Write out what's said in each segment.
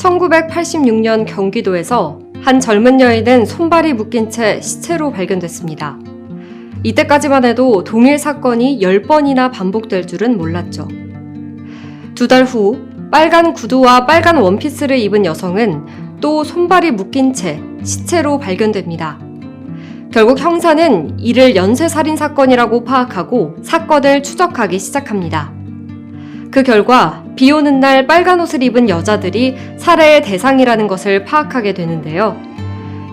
1986년 경기도에서 한 젊은 여인은 손발이 묶인 채 시체로 발견됐습니다. 이때까지만 해도 동일 사건이 10번이나 반복될 줄은 몰랐죠. 2달 후 빨간 구두와 빨간 원피스를 입은 여성은 또 손발이 묶인 채 시체로 발견됩니다. 결국 형사는 이를 연쇄살인 사건이라고 파악하고 사건을 추적하기 시작합니다. 그 결과 비 오는 날 빨간 옷을 입은 여자들이 살해의 대상이라는 것을 파악하게 되는데요.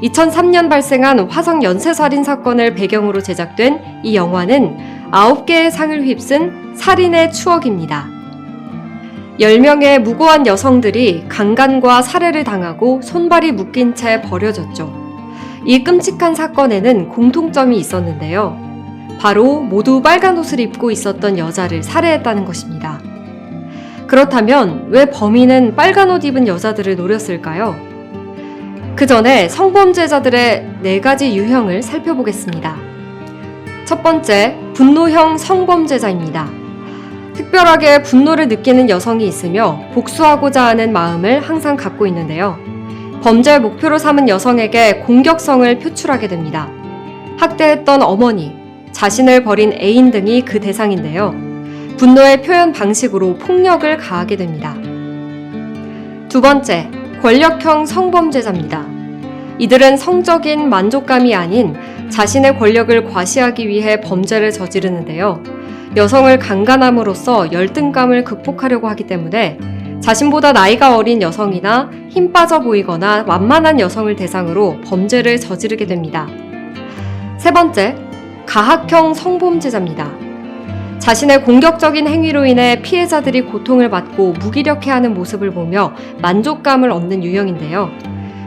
2003년 발생한 화성 연쇄살인 사건을 배경으로 제작된 이 영화는 9개의 상을 휩쓴 살인의 추억입니다. 10명의 무고한 여성들이 강간과 살해를 당하고 손발이 묶인 채 버려졌죠. 이 끔찍한 사건에는 공통점이 있었는데요. 바로 모두 빨간 옷을 입고 있었던 여자를 살해했다는 것입니다. 그렇다면 왜 범인은 빨간 옷 입은 여자들을 노렸을까요? 그 전에 성범죄자들의 4가지 유형을 살펴보겠습니다. 첫 번째, 분노형 성범죄자입니다. 특별하게 분노를 느끼는 여성이 있으며 복수하고자 하는 마음을 항상 갖고 있는데요. 범죄 목표로 삼은 여성에게 공격성을 표출하게 됩니다. 학대했던 어머니, 자신을 버린 애인 등이 그 대상인데요. 분노의 표현 방식으로 폭력을 가하게 됩니다. 두 번째, 권력형 성범죄자입니다. 이들은 성적인 만족감이 아닌 자신의 권력을 과시하기 위해 범죄를 저지르는데요. 여성을 강간함으로써 열등감을 극복하려고 하기 때문에 자신보다 나이가 어린 여성이나 힘 빠져 보이거나 완만한 여성을 대상으로 범죄를 저지르게 됩니다. 세 번째, 가학형 성범죄자입니다. 자신의 공격적인 행위로 인해 피해자들이 고통을 받고 무기력해하는 모습을 보며 만족감을 얻는 유형인데요.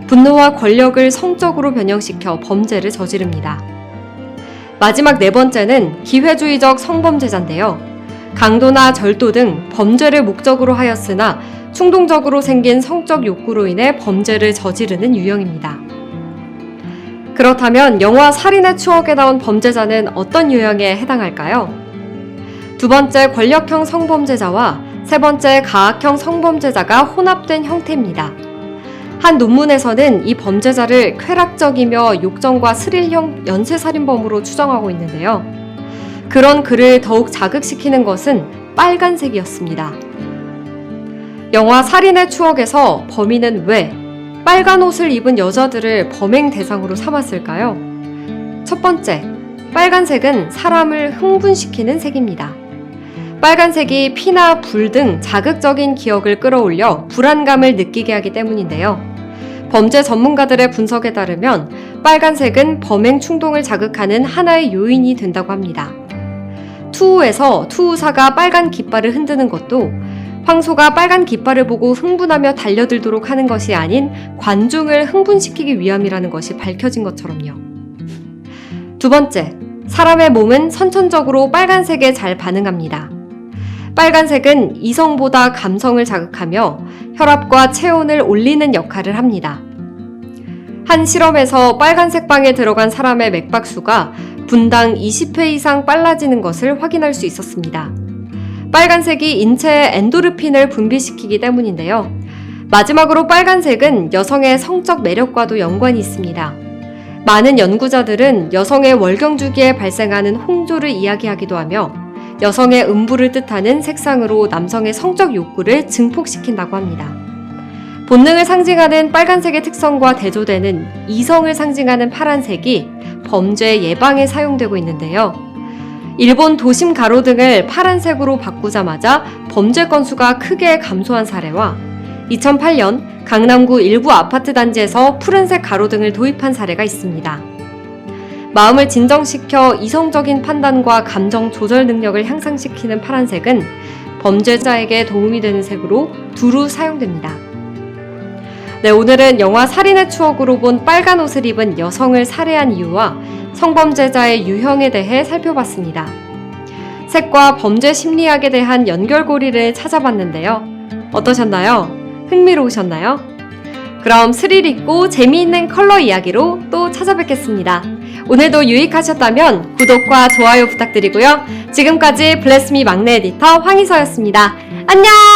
분노와 권력을 성적으로 변형시켜 범죄를 저지릅니다. 마지막 4번째는 기회주의적 성범죄자인데요. 강도나 절도 등 범죄를 목적으로 하였으나 충동적으로 생긴 성적 욕구로 인해 범죄를 저지르는 유형입니다. 그렇다면 영화 살인의 추억에 나온 범죄자는 어떤 유형에 해당할까요? 두 번째 권력형 성범죄자와 세 번째 가학형 성범죄자가 혼합된 형태입니다. 한 논문에서는 이 범죄자를 쾌락적이며 욕정과 스릴형 연쇄살인범으로 추정하고 있는데요. 그런 그를 더욱 자극시키는 것은 빨간색이었습니다. 영화 살인의 추억에서 범인은 왜 빨간 옷을 입은 여자들을 범행 대상으로 삼았을까요? 첫 번째, 빨간색은 사람을 흥분시키는 색입니다. 빨간색이 피나 불 등 자극적인 기억을 끌어올려 불안감을 느끼게 하기 때문인데요. 범죄 전문가들의 분석에 따르면 빨간색은 범행 충동을 자극하는 하나의 요인이 된다고 합니다. 투우에서 투우사가 빨간 깃발을 흔드는 것도 황소가 빨간 깃발을 보고 흥분하며 달려들도록 하는 것이 아닌 관중을 흥분시키기 위함이라는 것이 밝혀진 것처럼요. 두 번째, 사람의 몸은 선천적으로 빨간색에 잘 반응합니다. 빨간색은 이성보다 감성을 자극하며 혈압과 체온을 올리는 역할을 합니다. 한 실험에서 빨간색 방에 들어간 사람의 맥박수가 분당 20회 이상 빨라지는 것을 확인할 수 있었습니다. 빨간색이 인체에 엔도르핀을 분비시키기 때문인데요. 마지막으로 빨간색은 여성의 성적 매력과도 연관이 있습니다. 많은 연구자들은 여성의 월경주기에 발생하는 홍조를 이야기하기도 하며 여성의 음부를 뜻하는 색상으로 남성의 성적 욕구를 증폭시킨다고 합니다. 본능을 상징하는 빨간색의 특성과 대조되는 이성을 상징하는 파란색이 범죄 예방에 사용되고 있는데요. 일본 도심 가로등을 파란색으로 바꾸자마자 범죄 건수가 크게 감소한 사례와 2008년 강남구 일부 아파트 단지에서 푸른색 가로등을 도입한 사례가 있습니다. 마음을 진정시켜 이성적인 판단과 감정 조절 능력을 향상시키는 파란색은 범죄자에게 도움이 되는 색으로 두루 사용됩니다. 네, 오늘은 영화 살인의 추억으로 본 빨간 옷을 입은 여성을 살해한 이유와 성범죄자의 유형에 대해 살펴봤습니다. 색과 범죄 심리학에 대한 연결고리를 찾아봤는데요. 어떠셨나요? 흥미로우셨나요? 그럼 스릴 있고 재미있는 컬러 이야기로 또 찾아뵙겠습니다. 오늘도 유익하셨다면 구독과 좋아요 부탁드리고요. 지금까지 블레스미 막내 에디터 황희서였습니다. 안녕!